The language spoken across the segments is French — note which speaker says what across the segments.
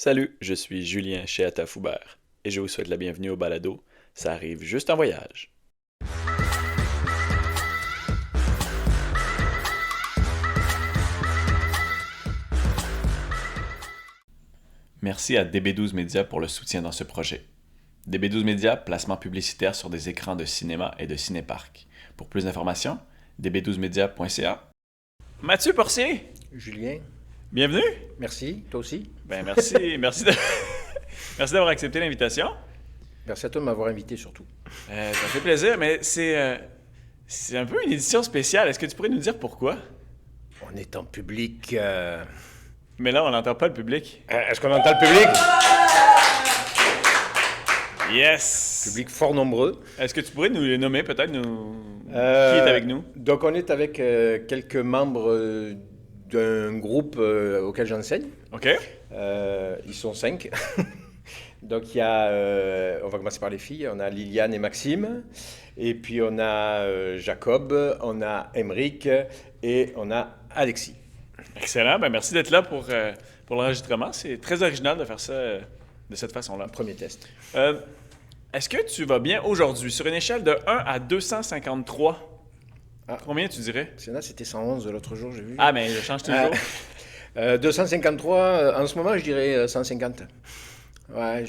Speaker 1: Salut, je suis Julien chez Atafoubert et je vous souhaite la bienvenue au balado. Ça arrive juste en voyage. Merci à DB12 Media pour le soutien dans ce projet. DB12 Media, placement publicitaire sur des écrans de cinéma et de cinéparc. Pour plus d'informations, db12media.ca. Mathieu Porcier,
Speaker 2: Julien,
Speaker 1: bienvenue.
Speaker 2: merci. Toi aussi.
Speaker 1: Ben merci, merci d'avoir accepté l'invitation.
Speaker 2: Merci à toi de m'avoir invité surtout.
Speaker 1: Ça fait plaisir, mais c'est un peu une édition spéciale. Est-ce que tu pourrais nous dire pourquoi?
Speaker 2: On est en public.
Speaker 1: Mais là, on n'entend pas le public.
Speaker 2: Est-ce qu'on entend le public?
Speaker 1: Yes!
Speaker 2: Public fort nombreux.
Speaker 1: Est-ce que tu pourrais nous les nommer, peut-être, qui est avec nous?
Speaker 2: Donc on est avec quelques membres d'un groupe auquel j'enseigne.
Speaker 1: OK.
Speaker 2: Ils sont 5. Donc il y a, on va commencer par les filles, on a Liliane et Maxime, et puis on a Jacob, on a Emeric et on a Alexis.
Speaker 1: Excellent. Ben, merci d'être là pour l'enregistrement. C'est très original de faire ça de cette façon-là.
Speaker 2: Premier test.
Speaker 1: Est-ce que tu vas bien aujourd'hui? Sur une échelle de 1 à 253, combien tu dirais?
Speaker 2: C'était 111 l'autre jour, j'ai vu.
Speaker 1: Ah, mais je change toujours.
Speaker 2: 253, en ce moment je dirais 150. Ouais,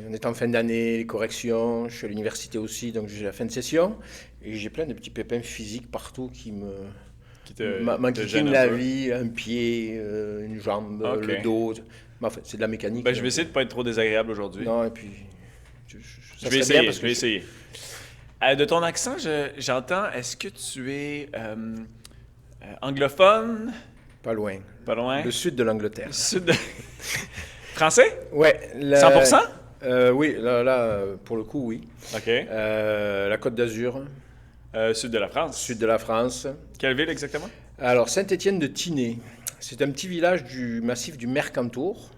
Speaker 2: on est en fin d'année, les corrections, je suis à l'université aussi, donc j'ai la fin de session, et j'ai plein de petits pépins physiques partout qui m'enquiquinent la vie, un pied, une jambe,
Speaker 1: Ok.
Speaker 2: le dos. Mais en fait, c'est de la mécanique.
Speaker 1: Ben, je vais essayer de ne pas être trop désagréable aujourd'hui.
Speaker 2: Non, et puis,
Speaker 1: Je vais essayer, je vais essayer. De ton accent, j'entends, est-ce que tu es anglophone?
Speaker 2: Pas loin.
Speaker 1: Pas loin?
Speaker 2: Le sud de l'Angleterre.
Speaker 1: Sud de... Français?
Speaker 2: Ouais.
Speaker 1: 100%?
Speaker 2: Oui, là, pour le coup, oui.
Speaker 1: OK.
Speaker 2: La Côte d'Azur,
Speaker 1: Sud de la France.
Speaker 2: sud de la France.
Speaker 1: Quelle ville exactement?
Speaker 2: Alors, Saint-Étienne de Tinée, c'est un petit village du massif du Mercantour.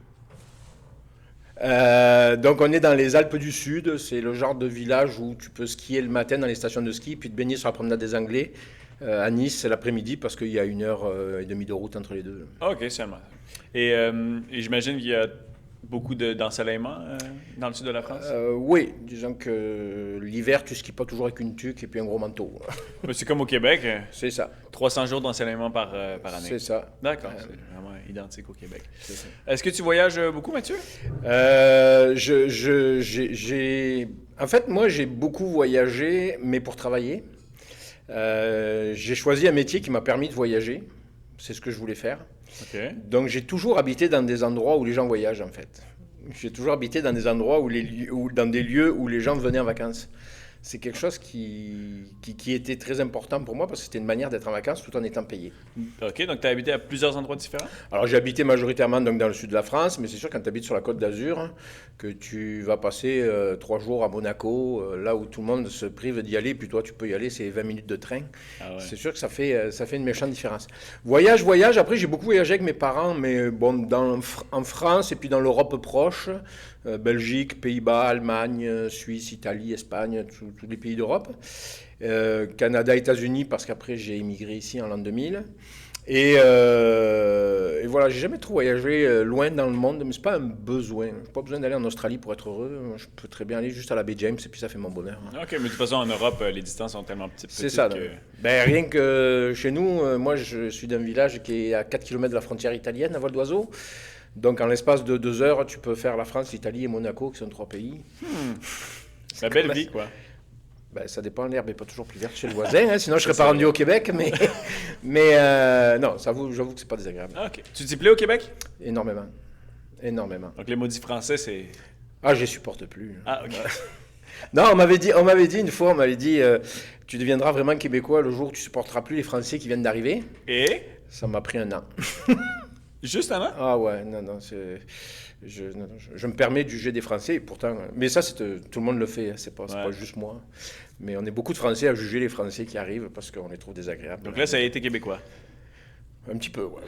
Speaker 2: Donc, on est dans les Alpes du Sud. C'est le genre de village où tu peux skier le matin dans les stations de ski, puis te baigner sur la promenade des Anglais à Nice l'après-midi, parce qu'il y a 1h30 de route entre les deux.
Speaker 1: OK, seulement. Et j'imagine qu'il y a beaucoup d'ensoleillement dans le sud de la France?
Speaker 2: Oui, disons que l'hiver, tu skis pas toujours avec une tuque et puis un gros manteau.
Speaker 1: Ben, c'est comme au Québec,
Speaker 2: C'est ça,
Speaker 1: 300 jours d'ensoleillement par année.
Speaker 2: c'est ça.
Speaker 1: D'accord, c'est vraiment identique au Québec.
Speaker 2: C'est ça.
Speaker 1: Est-ce que tu voyages beaucoup, Mathieu?
Speaker 2: En fait, moi, j'ai beaucoup voyagé, mais pour travailler. J'ai choisi un métier qui m'a permis de voyager. C'est ce que je voulais faire.
Speaker 1: OK.
Speaker 2: Donc, j'ai toujours habité dans des endroits où les gens voyagent, en fait. J'ai toujours habité dans des endroits dans des lieux où les gens venaient en vacances. C'est quelque chose qui était très important pour moi parce que c'était une manière d'être en vacances tout en étant payé.
Speaker 1: OK, donc tu as habité à plusieurs endroits différents?
Speaker 2: Alors j'ai habité majoritairement donc, dans le sud de la France, mais c'est sûr quand tu habites sur la Côte d'Azur, que tu vas passer 3 jours à Monaco, là où tout le monde se prive d'y aller, puis toi tu peux y aller, c'est 20 minutes de train.
Speaker 1: Ah ouais.
Speaker 2: C'est sûr que ça fait une méchante différence. Voyage, après j'ai beaucoup voyagé avec mes parents, mais bon, en France et puis dans l'Europe proche, Belgique, Pays-Bas, Allemagne, Suisse, Italie, Espagne, tous les pays d'Europe. Canada, États-Unis, parce qu'après j'ai immigré ici en l'an 2000. Et voilà, j'ai jamais trop voyagé loin dans le monde, mais c'est pas un besoin. J'ai pas besoin d'aller en Australie pour être heureux. Je peux très bien aller juste à la baie James et puis ça fait mon bonheur.
Speaker 1: OK, mais de toute façon, en Europe, les distances sont tellement petites
Speaker 2: C'est ça.
Speaker 1: que...
Speaker 2: Ben, rien que chez nous, moi je suis d'un village qui est à 4 km de la frontière italienne, à vol d'oiseau. Donc en l'espace de 2 heures, tu peux faire la France, l'Italie et Monaco, qui sont 3 pays.
Speaker 1: La belle vie, quoi.
Speaker 2: Ben, ça dépend, l'herbe n'est pas toujours plus verte chez le voisin, hein, sinon je ne serais pas rendu au Québec, mais non, j'avoue que c'est pas désagréable.
Speaker 1: Ah, OK. Tu t'y plais au Québec?
Speaker 2: Énormément. Énormément.
Speaker 1: Donc les maudits français, c'est...
Speaker 2: Ah, je les supporte plus.
Speaker 1: Ah, OK.
Speaker 2: Non, on m'avait dit une fois, tu deviendras vraiment québécois le jour où tu supporteras plus les Français qui viennent d'arriver.
Speaker 1: Et?
Speaker 2: Ça m'a pris un an.
Speaker 1: Justement?
Speaker 2: Ah ouais, non, je me permets de juger des Français, et pourtant, mais ça, tout le monde le fait, hein, c'est pas juste moi. Mais on est beaucoup de Français à juger les Français qui arrivent parce qu'on les trouve désagréables.
Speaker 1: Donc là, ça a été québécois.
Speaker 2: Un petit peu, ouais.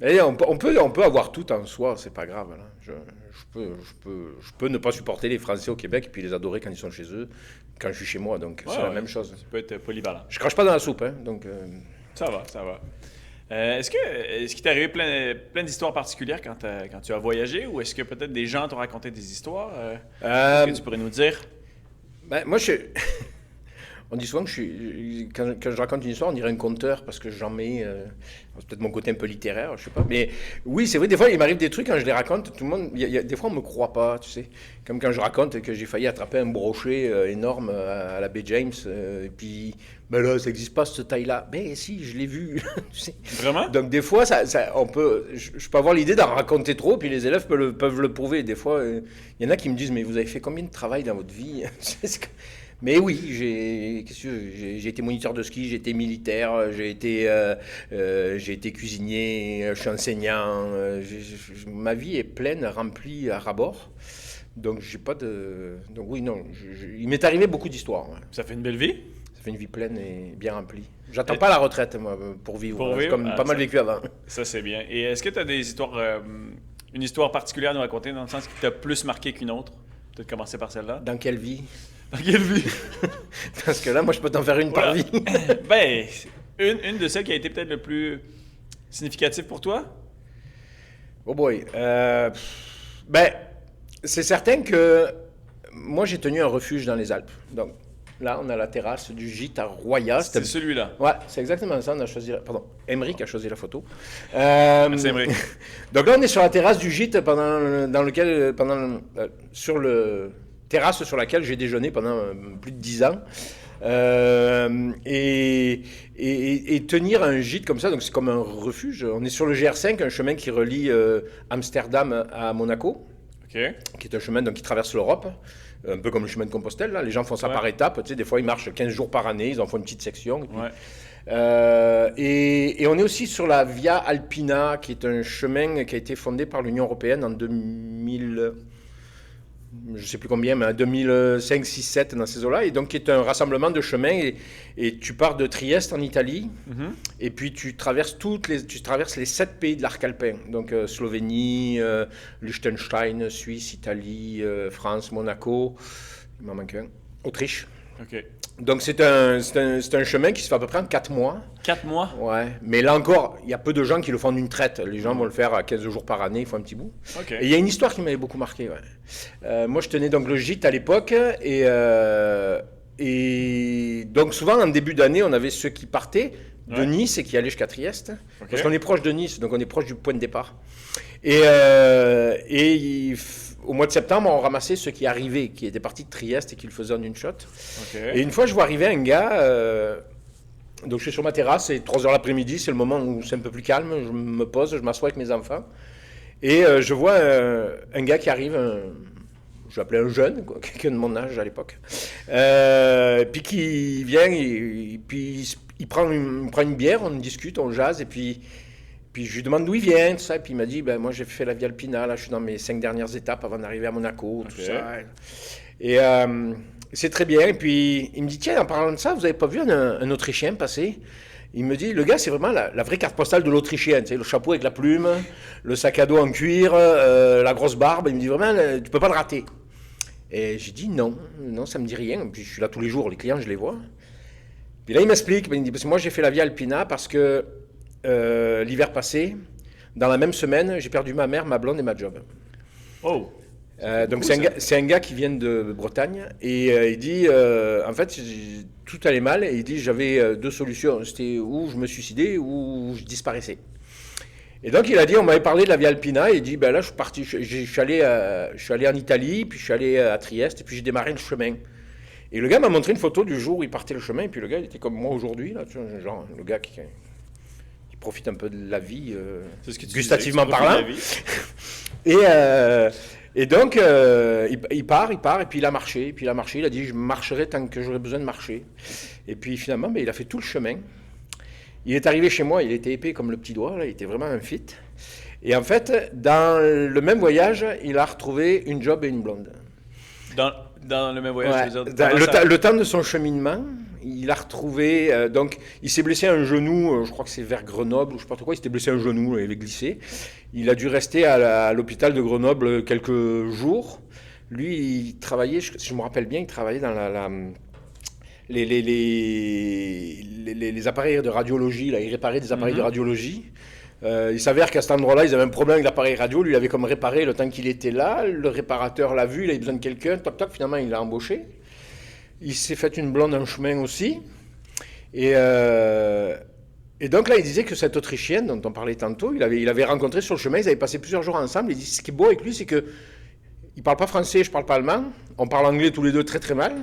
Speaker 2: Et on peut avoir tout en soi, c'est pas grave. Là. Je peux ne pas supporter les Français au Québec et puis les adorer quand ils sont chez eux, quand je suis chez moi, donc c'est la même chose.
Speaker 1: Ça peut être polyvalent.
Speaker 2: Je crache pas dans la soupe, hein, donc...
Speaker 1: Ça va, ça va. Est-ce qu'il t'est arrivé plein d'histoires particulières quand tu as voyagé ou est-ce que peut-être des gens t'ont raconté des histoires? Est-ce que tu pourrais nous dire?
Speaker 2: Ben, moi, on dit souvent que quand je raconte une histoire, on dirait un conteur parce que j'en mets. C'est peut-être mon côté un peu littéraire, je sais pas. Mais oui, c'est vrai, des fois, il m'arrive des trucs quand je les raconte, tout le monde. Des fois, on me croit pas, tu sais. Comme quand je raconte que j'ai failli attraper un brochet énorme à la baie James. Et puis, ben là, ça n'existe pas cette taille-là. Ben si, je l'ai vu. Tu sais.
Speaker 1: Vraiment?
Speaker 2: Donc, des fois, je peux avoir l'idée d'en raconter trop, puis les élèves peuvent le prouver. Des fois, il y en a qui me disent, mais vous avez fait combien de travail dans votre vie? Mais oui, j'ai été moniteur de ski, j'ai été militaire, j'ai été cuisinier, je suis enseignant. Ma vie est pleine, remplie à ras-bord. Donc j'ai pas de. Donc oui, non, il m'est arrivé beaucoup d'histoires. Ouais.
Speaker 1: Ça fait une belle vie?
Speaker 2: Ça fait une vie pleine et bien remplie. J'attends pas la retraite, moi, pour vivre.
Speaker 1: Pour
Speaker 2: J'ai
Speaker 1: vivre?
Speaker 2: comme pas mal vécu avant.
Speaker 1: Ça, c'est bien. Et est-ce que tu as des histoires, une histoire particulière à nous raconter dans le sens qui t'a plus marqué qu'une autre? Peut-être commencer par celle-là.
Speaker 2: Dans quelle vie?
Speaker 1: Dans quelle vie?
Speaker 2: Parce que là, moi, je peux t'en faire une par vie.
Speaker 1: Ben, une de celles qui a été peut-être le plus significative pour toi?
Speaker 2: Oh boy. Ben, c'est certain que moi, j'ai tenu un refuge dans les Alpes. Donc, là, on a la terrasse du gîte à Roya.
Speaker 1: C'est celui-là.
Speaker 2: Ouais, c'est exactement ça. On a choisi. Pardon, Émeric a choisi la photo.
Speaker 1: Merci, Émeric.
Speaker 2: Donc là, on est sur la terrasse du gîte sur le terrasse sur laquelle j'ai déjeuné pendant plus de 10 ans. Et tenir un gîte comme ça, donc c'est comme un refuge. On est sur le GR5, un chemin qui relie Amsterdam à Monaco,
Speaker 1: OK.
Speaker 2: qui est un chemin donc, qui traverse l'Europe, un peu comme le chemin de Compostelle. Là. Les gens font ça par étapes. Tu sais, des fois, ils marchent 15 jours par année, ils en font une petite section. Et, puis, et on est aussi sur la Via Alpina, qui est un chemin qui a été fondé par l'Union européenne en 2000. Je ne sais plus combien, mais en 2005, 6, 7, dans ces eaux-là, et donc qui est un rassemblement de chemins, et tu pars de Trieste en Italie, et puis tu traverses les 7 pays de l'arc alpin, donc Slovénie, Liechtenstein, Suisse, Italie, France, Monaco, il m'en manque un, Autriche.
Speaker 1: OK.
Speaker 2: Donc c'est un chemin qui se fait à peu près en 4 mois.
Speaker 1: 4 mois?
Speaker 2: Ouais, mais là encore, il y a peu de gens qui le font d'une traite. Les gens vont le faire à 15 jours par année, ils font un petit bout.
Speaker 1: Okay.
Speaker 2: Et il y a une histoire qui m'avait beaucoup marqué. Ouais. Moi, je tenais donc le gîte à l'époque, et donc souvent, en début d'année, on avait ceux qui partaient de Nice et qui allaient jusqu'à Trieste, parce qu'on est proche de Nice, donc on est proche du point de départ. Au mois de septembre, on ramassait ceux qui arrivaient, qui étaient partis de Trieste et qui le faisaient en une shot. Okay. Et une fois, je vois arriver un gars, donc je suis sur ma terrasse, c'est 3h l'après-midi, c'est le moment où c'est un peu plus calme, je me pose, je m'assois avec mes enfants, et je vois un gars qui arrive, je l'appelais un jeune, quelqu'un de mon âge à l'époque, puis qui vient, puis il prend une bière, on discute, on jase, et puis je lui demande d'où il vient, tout ça. Et puis il m'a dit, moi j'ai fait la Via Alpina, là je suis dans mes 5 dernières étapes avant d'arriver à Monaco, tout ça. Et c'est très bien. Et puis il me dit, tiens, en parlant de ça, vous n'avez pas vu un Autrichien passer? Il me dit, le gars c'est vraiment la vraie carte postale de l'Autrichien, tu sais, le chapeau avec la plume, le sac à dos en cuir, la grosse barbe. Il me dit vraiment, tu peux pas le rater. Et j'ai dit, non, ça me dit rien. Puis je suis là tous les jours, les clients je les vois. Puis là il m'explique, il me dit, parce que moi j'ai fait la Via Alpina parce que l'hiver passé, dans la même semaine, j'ai perdu ma mère, ma blonde et ma job.
Speaker 1: Oh!
Speaker 2: Donc c'est un gars qui vient de Bretagne et il dit, en fait, tout allait mal et il dit, j'avais 2 solutions, c'était ou je me suicidais ou je disparaissais. Et donc il a dit, on m'avait parlé de la Via Alpina et il dit, là je suis parti, je suis allé en Italie, puis je suis allé à Trieste et puis j'ai démarré le chemin. Et le gars m'a montré une photo du jour où il partait le chemin et puis le gars il était comme moi aujourd'hui, là, tu vois, genre le gars qui profite un peu de la vie, gustativement parlant. Et donc, il part, et puis il a marché, il a dit, je marcherai tant que j'aurai besoin de marcher. Et puis finalement, il a fait tout le chemin. Il est arrivé chez moi, il était épais comme le petit doigt, là, il était vraiment un fit. Et en fait, dans le même voyage, il a retrouvé une job et une blonde.
Speaker 1: Dans le même voyage,
Speaker 2: le temps de son cheminement, il a retrouvé, donc il s'est blessé un genou, je crois que c'est vers Grenoble, ou je ne sais pas trop quoi, il s'était blessé un genou, il avait glissé. Il a dû rester à l'hôpital de Grenoble quelques jours. Lui, il travaillait, si je me rappelle bien, il travaillait dans les appareils de radiologie, là, il réparait des appareils de radiologie. Il s'avère qu'à cet endroit-là, ils avaient un problème avec l'appareil radio. Lui, il avait comme réparé le temps qu'il était là. Le réparateur l'a vu, il avait besoin de quelqu'un. Toc, toc, finalement, il l'a embauché. Il s'est fait une blonde en chemin aussi. Et donc là, il disait que cette Autrichienne dont on parlait tantôt, il avait rencontré sur le chemin, ils avaient passé plusieurs jours ensemble. Il dit, ce qui est beau avec lui, c'est que il parle pas français, je parle pas allemand. On parle anglais tous les deux très très mal.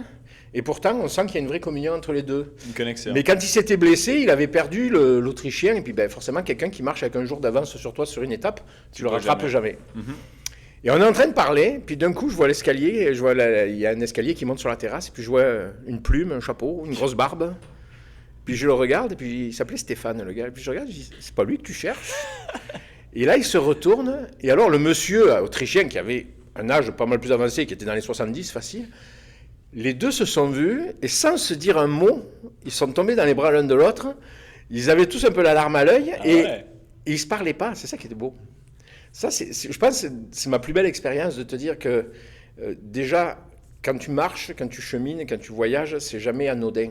Speaker 2: Et pourtant, on sent qu'il y a une vraie communion entre les deux.
Speaker 1: Une connexion.
Speaker 2: Mais quand il s'était blessé, il avait perdu l'Autrichien. Et puis forcément, quelqu'un qui marche avec un jour d'avance sur toi sur une étape, tu le rattrapes jamais. Et on est en train de parler, puis d'un coup, je vois l'escalier, il y a un escalier qui monte sur la terrasse, et puis je vois une plume, un chapeau, une grosse barbe. Puis je le regarde, et puis il s'appelait Stéphane, le gars. Et puis je regarde, je dis, c'est pas lui que tu cherches. Et là, il se retourne, et alors le monsieur autrichien, qui avait un âge pas mal plus avancé, qui était dans les 70, facile, les deux se sont vus, et sans se dire un mot, ils sont tombés dans les bras l'un de l'autre. Ils avaient tous un peu la larme à l'œil, et ils ne se parlaient pas. C'est ça qui était beau. Ça, je pense que c'est ma plus belle expérience de te dire que, déjà, quand tu marches, quand tu chemines, quand tu voyages, c'est jamais anodin.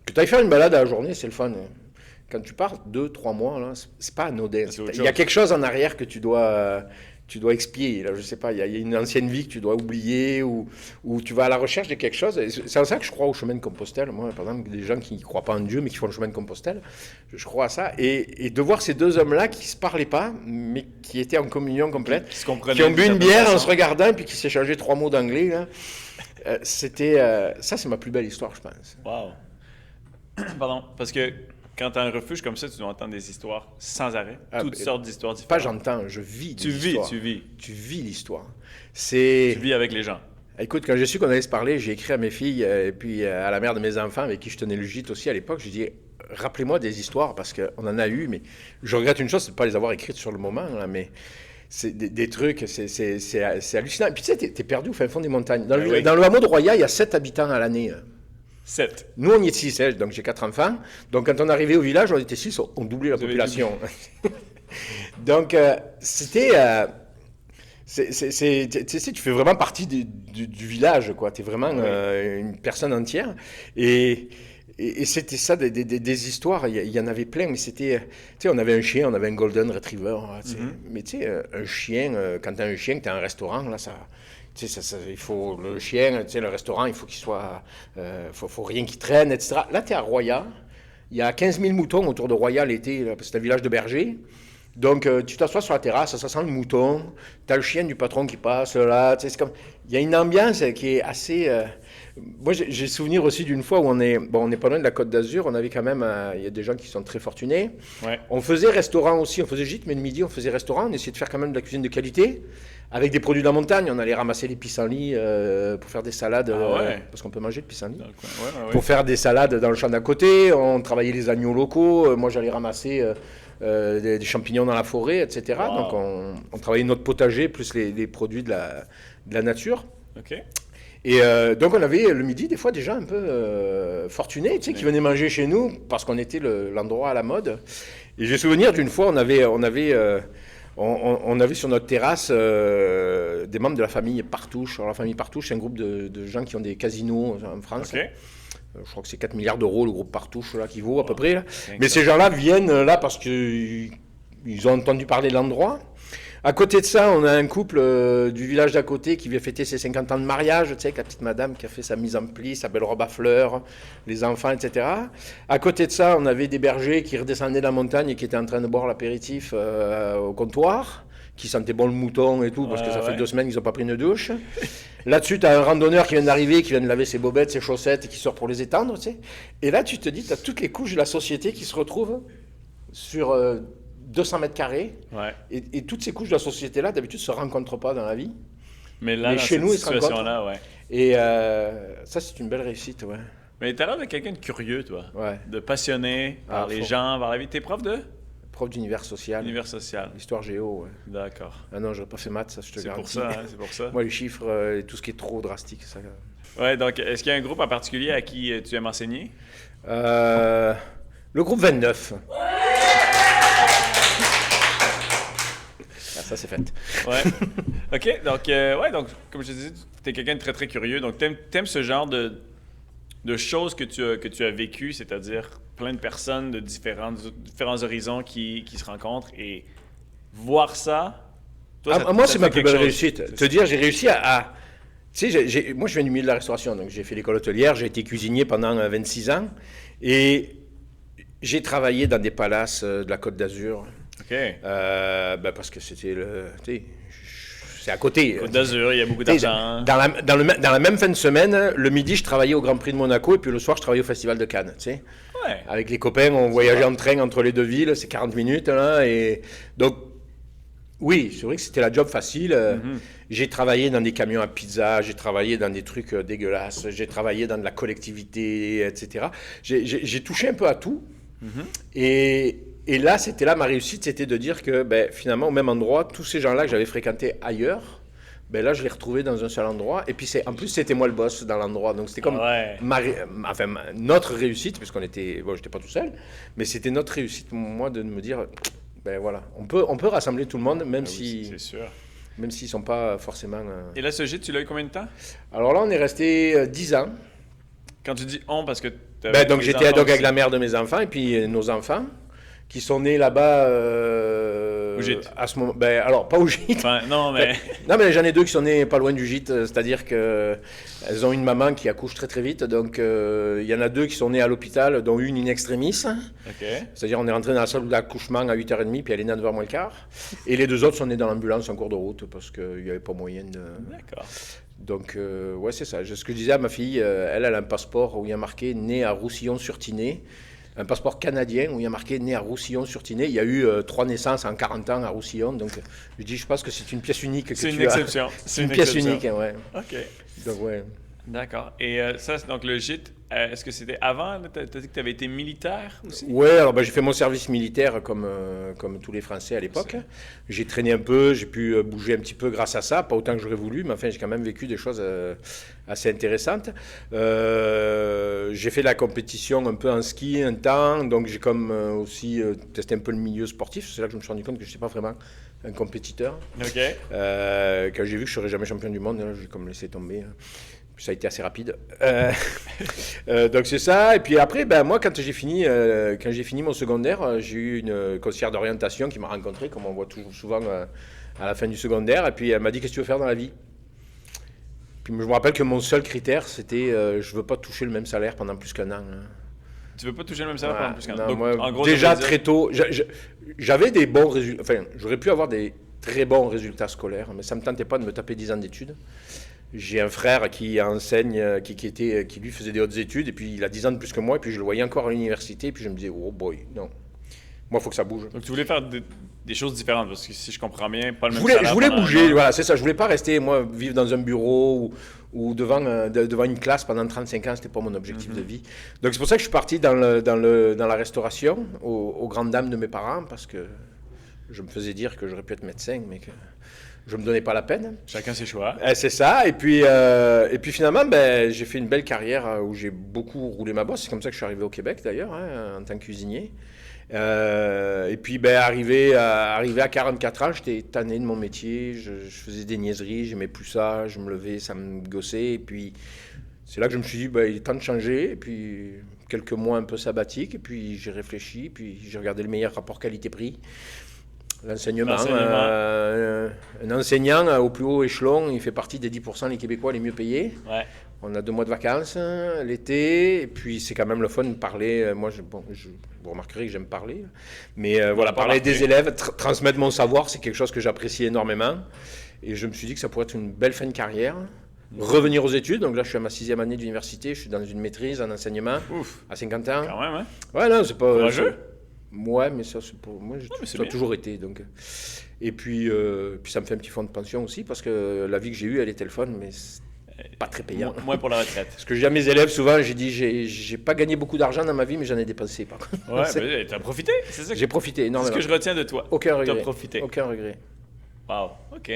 Speaker 2: Que tu ailles faire une balade à la journée, c'est le fun. Quand tu pars 2-3 mois, là, c'est pas anodin. Il y a quelque chose en arrière que tu dois expier. Là, je sais pas, il y a une ancienne vie que tu dois oublier ou tu vas à la recherche de quelque chose. C'est en ça que je crois au chemin de Compostelle. Moi, par exemple, des gens qui ne croient pas en Dieu, mais qui font le chemin de Compostelle, je crois à ça. Et de voir ces deux hommes-là qui ne se parlaient pas, mais qui étaient en communion complète, qui ont bu une bière en se regardant, et puis qui s'échangeaient 3 mots d'anglais, là. Ça, c'est ma plus belle histoire, je pense.
Speaker 1: Wow. Pardon, parce que quand tu as un refuge comme ça, tu dois entendre des histoires sans arrêt, toutes sortes d'histoires différentes.
Speaker 2: Pas j'entends, je vis l'histoire.
Speaker 1: Tu vis.
Speaker 2: Tu vis l'histoire.
Speaker 1: Tu vis avec les gens.
Speaker 2: Écoute, quand j'ai su qu'on allait se parler, j'ai écrit à mes filles et puis à la mère de mes enfants avec qui je tenais le gîte aussi à l'époque, j'ai dit, rappelez-moi des histoires parce qu'on en a eu, mais je regrette une chose, c'est de ne pas les avoir écrites sur le moment, là, mais c'est des trucs, c'est hallucinant. Et puis tu sais, t'es perdu au fin fond des montagnes. Dans le hameau de Roya, il y a 7 habitants à l'année.
Speaker 1: 7.
Speaker 2: Nous, on y est 6, donc j'ai 4 enfants. Donc, quand on arrivait au village, on était 6, on doublait la population. Donc, c'était... tu sais, tu fais vraiment partie du village, quoi. Tu es vraiment une personne entière. Et c'était ça, des histoires. Il y en avait plein, mais c'était... Tu sais, on avait un chien, on avait un golden retriever. Mais tu sais, un chien, quand tu as un chien, que tu as un restaurant, là, ça... Tu sais, il faut le chien, tu sais, le restaurant, il faut qu'il soit... faut rien qui traîne, etc. Là, tu es à Roya. Il y a 15 000 moutons autour de Roya l'été, parce que c'est un village de bergers. Donc, tu t'assois sur la terrasse, ça sent le mouton. Tu as le chien du patron qui passe là. Tu sais, c'est comme... Il y a une ambiance qui est assez... Moi, j'ai souvenir aussi d'une fois où on est pas loin de la Côte d'Azur. On avait quand même... Il y a des gens qui sont très fortunés.
Speaker 1: Ouais.
Speaker 2: On faisait restaurant aussi. On faisait gîte, mais le midi, on faisait restaurant. On essayait de faire quand même de la cuisine de qualité. Avec des produits de la montagne, on allait ramasser les pissenlits pour faire des salades, parce qu'on peut manger le pissenlit. Pour faire des salades dans le champ d'à côté, on travaillait les agneaux locaux, moi j'allais ramasser des champignons dans la forêt, etc. Wow. Donc on travaillait notre potager plus les produits de la nature.
Speaker 1: Okay.
Speaker 2: Et donc on avait le midi des fois des gens un peu fortunés, tu sais, qui venaient manger chez nous parce qu'on était l'endroit à la mode. Et j'ai souvenir d'une fois, on avait sur notre terrasse des membres de la famille Partouche. Alors, la famille Partouche, c'est un groupe de gens qui ont des casinos en France. Okay. Je crois que c'est 4 milliards d'euros, le groupe Partouche, là, qui vaut à peu près. Là. Mais ces gens-là viennent là parce qu'ils ont entendu parler de l'endroit. À côté de ça, on a un couple du village d'à côté qui vient fêter ses 50 ans de mariage, tu sais, avec la petite madame qui a fait sa mise en pli, sa belle robe à fleurs, les enfants, etc. À côté de ça, on avait des bergers qui redescendaient de la montagne et qui étaient en train de boire l'apéritif au comptoir, qui sentaient bon le mouton et tout, parce que ça fait 2 semaines qu'ils n'ont pas pris une douche. Là-dessus, tu as un randonneur qui vient d'arriver, qui vient de laver ses bobettes, ses chaussettes et qui sort pour les étendre, tu sais. Et là, tu te dis, tu as toutes les couches de la société qui se retrouvent sur... 200 mètres carrés, et toutes ces couches de la société-là, d'habitude, ne se rencontrent pas dans la vie.
Speaker 1: Mais là, dans
Speaker 2: chez
Speaker 1: cette
Speaker 2: nous,
Speaker 1: situation-là, ouais.
Speaker 2: Et ça, c'est une belle réussite, ouais.
Speaker 1: Mais t'as l'air de quelqu'un de curieux, toi.
Speaker 2: Ouais.
Speaker 1: De passionné par les gens, par la vie. T'es prof de?
Speaker 2: Prof d'univers social.
Speaker 1: Univers social.
Speaker 2: Histoire géo, ouais.
Speaker 1: D'accord.
Speaker 2: Ah non, j'aurais pas fait maths, ça, je te garantis.
Speaker 1: C'est pour ça.
Speaker 2: Moi, les chiffres et tout ce qui est trop drastique, ça...
Speaker 1: Ouais, donc, est-ce qu'il y a un groupe en particulier à qui tu aimes enseigner?
Speaker 2: Le groupe 29. Ça, c'est fait.
Speaker 1: Ouais. OK. Donc, donc comme je te disais, tu es quelqu'un de très, très curieux. Donc, tu aimes ce genre de de choses que tu as vécues, c'est-à-dire plein de personnes de différents horizons qui se rencontrent et voir ça, toi,
Speaker 2: moi,
Speaker 1: ça
Speaker 2: c'est
Speaker 1: te
Speaker 2: ma
Speaker 1: fait
Speaker 2: plus
Speaker 1: quelque
Speaker 2: belle
Speaker 1: chose.
Speaker 2: réussite. Te dire, j'ai réussi à tu sais, moi, je viens du milieu de la restauration, donc j'ai fait l'école hôtelière, j'ai été cuisinier pendant 26 ans, et j'ai travaillé dans des palaces de la Côte d'Azur,
Speaker 1: OK.
Speaker 2: parce que c'était tu sais, c'est à côté.
Speaker 1: Côte d'Azur, il y a beaucoup
Speaker 2: Tu sais,
Speaker 1: d'argent.
Speaker 2: dans la même fin de semaine, le midi, je travaillais au Grand Prix de Monaco, et puis le soir, je travaillais au Festival de Cannes, tu sais.
Speaker 1: Ouais.
Speaker 2: Avec les copains, on voyageait en train entre les deux villes, c'est 40 minutes, là, et donc, oui, c'est vrai que c'était la job facile. J'ai travaillé dans des camions à pizza, j'ai travaillé dans des trucs dégueulasses, j'ai travaillé dans de la collectivité, etc. J'ai touché un peu à tout. Et là, c'était là ma réussite, c'était de dire que finalement, au même endroit, tous ces gens-là que j'avais fréquentés ailleurs, là, je les retrouvais dans un seul endroit. Et puis, en plus, c'était moi le boss dans l'endroit. Donc, c'était comme
Speaker 1: Ouais.
Speaker 2: notre réussite, puisqu'on était... Bon, j'étais pas tout seul, mais c'était notre réussite, moi, de me dire... voilà, on peut rassembler tout le monde, même
Speaker 1: Ah oui, c'est sûr.
Speaker 2: même s'ils sont pas forcément...
Speaker 1: Et là, ce gîte, tu l'as eu combien de temps?
Speaker 2: Alors là, on est resté 10 ans.
Speaker 1: Quand tu dis on, parce que
Speaker 2: Donc j'étais donc avec la mère de mes enfants et puis nos enfants qui sont nés là-bas
Speaker 1: Au gîte.
Speaker 2: à ce moment. Alors pas au gîte.
Speaker 1: Enfin, non, mais...
Speaker 2: Non, mais j'en ai deux qui sont nés pas loin du gîte, c'est-à-dire que elles ont une maman qui accouche très très vite, donc il y en a deux qui sont nés à l'hôpital, dont une in extremis.
Speaker 1: OK.
Speaker 2: C'est-à-dire on est rentré dans la salle d'accouchement à 8h30, puis elle est née à 9h moins le quart. Et les deux autres sont nés dans l'ambulance en cours de route parce qu'il n'y avait pas moyen de...
Speaker 1: D'accord.
Speaker 2: Donc, ouais, c'est ça. Ce que je disais à ma fille, elle a un passeport où il y a marqué né à Roussillon-sur-Tinée. Un passeport canadien où il y a marqué né à Roussillon-sur-Tinée. Il y a eu 3 naissances en 40 ans à Roussillon. Donc, je dis, je pense que c'est une pièce unique que
Speaker 1: C'est
Speaker 2: tu
Speaker 1: une
Speaker 2: as.
Speaker 1: exception.
Speaker 2: C'est une pièce unique, hein, ouais.
Speaker 1: OK.
Speaker 2: Donc, ouais.
Speaker 1: D'accord. Et ça, c'est donc le gîte, est-ce que c'était avant? Tu as dit que tu avais été militaire aussi?
Speaker 2: Ouais, alors j'ai fait mon service militaire comme tous les Français à l'époque. J'ai traîné un peu, j'ai pu bouger un petit peu grâce à ça, pas autant que j'aurais voulu, mais enfin j'ai quand même vécu des choses assez intéressantes. J'ai fait la compétition un peu en ski un temps, donc j'ai comme aussi testé un peu le milieu sportif. C'est là que je me suis rendu compte que je ne suis pas vraiment un compétiteur.
Speaker 1: OK.
Speaker 2: Quand j'ai vu que je ne serais jamais champion du monde, là, j'ai comme laissé tomber. Ça a été assez rapide. Donc c'est ça. Et puis après, moi, quand j'ai fini mon secondaire, j'ai eu une conseillère d'orientation qui m'a rencontré, comme on voit toujours souvent à la fin du secondaire. Et puis elle m'a dit, qu'est-ce que tu veux faire dans la vie? Puis je me rappelle que mon seul critère, c'était je veux pas toucher le même salaire pendant plus qu'un an.
Speaker 1: Tu veux pas toucher le même salaire pendant plus qu'un an?
Speaker 2: Non,
Speaker 1: Donc,
Speaker 2: moi,
Speaker 1: en gros,
Speaker 2: déjà
Speaker 1: ça veut dire-
Speaker 2: très tôt, j'avais des bons résultats. Enfin, j'aurais pu avoir des très bons résultats scolaires, mais ça me tentait pas de me taper 10 ans d'études. J'ai un frère qui enseigne, qui lui faisait des hautes études, et puis il a 10 ans de plus que moi, et puis je le voyais encore à l'université, et puis je me disais, oh boy, non. Moi, il faut que ça bouge.
Speaker 1: Donc tu voulais faire des choses différentes, parce que si je comprends bien, pas le
Speaker 2: Je
Speaker 1: même
Speaker 2: voulais,
Speaker 1: salaire
Speaker 2: je voulais
Speaker 1: pendant un
Speaker 2: bouger,
Speaker 1: an.
Speaker 2: voilà, c'est ça. Je voulais pas rester, moi, vivre dans un bureau ou devant une classe pendant 35 ans, c'était pas mon objectif de vie. Donc c'est pour ça que je suis parti dans la restauration, aux grandes dames de mes parents, parce que je me faisais dire que j'aurais pu être médecin, mais que je me donnais pas la peine.
Speaker 1: Chacun ses choix.
Speaker 2: C'est ça. Et puis finalement, j'ai fait une belle carrière où j'ai beaucoup roulé ma bosse. C'est comme ça que je suis arrivé au Québec, d'ailleurs, hein, en tant que cuisinier. Et puis, arrivé à 44 ans, j'étais tanné de mon métier. Je faisais des niaiseries, j'aimais plus ça. Je me levais, ça me gossait. Et puis, c'est là que je me suis dit, il est temps de changer. Et puis, quelques mois un peu sabbatiques. Et puis, j'ai réfléchi. Puis, j'ai regardé le meilleur rapport qualité-prix. L'enseignement. Un enseignant au plus haut échelon, il fait partie des 10% les Québécois les mieux payés.
Speaker 1: Ouais.
Speaker 2: On a 2 mois de vacances l'été, et puis c'est quand même le fun de parler. Moi, vous remarquerez que j'aime parler. Mais voilà, parler des élèves, transmettre mon savoir, c'est quelque chose que j'apprécie énormément. Et je me suis dit que ça pourrait être une belle fin de carrière. Revenir aux études, donc là je suis à ma 6e année d'université, je suis dans une maîtrise en enseignement.
Speaker 1: Ouf.
Speaker 2: À 50 ans.
Speaker 1: Quand même, hein?
Speaker 2: Ouais, non, c'est pas...
Speaker 1: Courageux.
Speaker 2: Ouais, mais ça, c'est pour moi,
Speaker 1: mais c'est
Speaker 2: ça a
Speaker 1: bien.
Speaker 2: toujours été. Donc. Et puis ça me fait un petit fonds de pension aussi, parce que la vie que j'ai eue, elle était le fun, mais c'est pas très payant.
Speaker 1: Moins pour la retraite.
Speaker 2: Ce que je dis à mes élèves souvent, j'ai dit, j'ai pas gagné beaucoup d'argent dans ma vie, mais j'en ai dépensé, par contre.
Speaker 1: Ouais, t'as profité, c'est ça que...
Speaker 2: J'ai profité
Speaker 1: C'est
Speaker 2: énormément.
Speaker 1: ce que je retiens de toi.
Speaker 2: Aucun regret.
Speaker 1: T'as profité.
Speaker 2: Aucun regret.
Speaker 1: Wow, OK.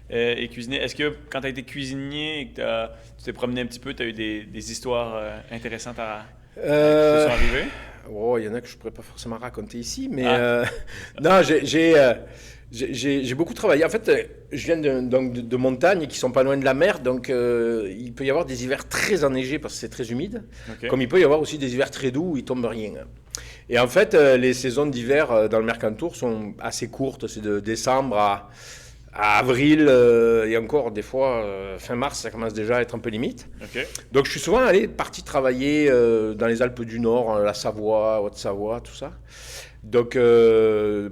Speaker 1: Et cuisiner, est-ce que quand tu as été cuisinier et que tu t'es promené un petit peu, tu as eu des histoires intéressantes qui te sont arrivées?
Speaker 2: Oh, il y en a que je ne pourrais pas forcément raconter ici, mais non, J'ai beaucoup travaillé. En fait, je viens de montagnes qui sont pas loin de la mer, donc il peut y avoir des hivers très enneigés parce que c'est très humide, comme il peut y avoir aussi des hivers très doux où il tombe rien. Et en fait, les saisons d'hiver dans le Mercantour sont assez courtes, c'est de décembre à avril, et encore des fois fin mars, ça commence déjà à être un peu limite. Donc je suis souvent parti travailler dans les Alpes du Nord, la Savoie, Haute-Savoie, tout ça. Donc,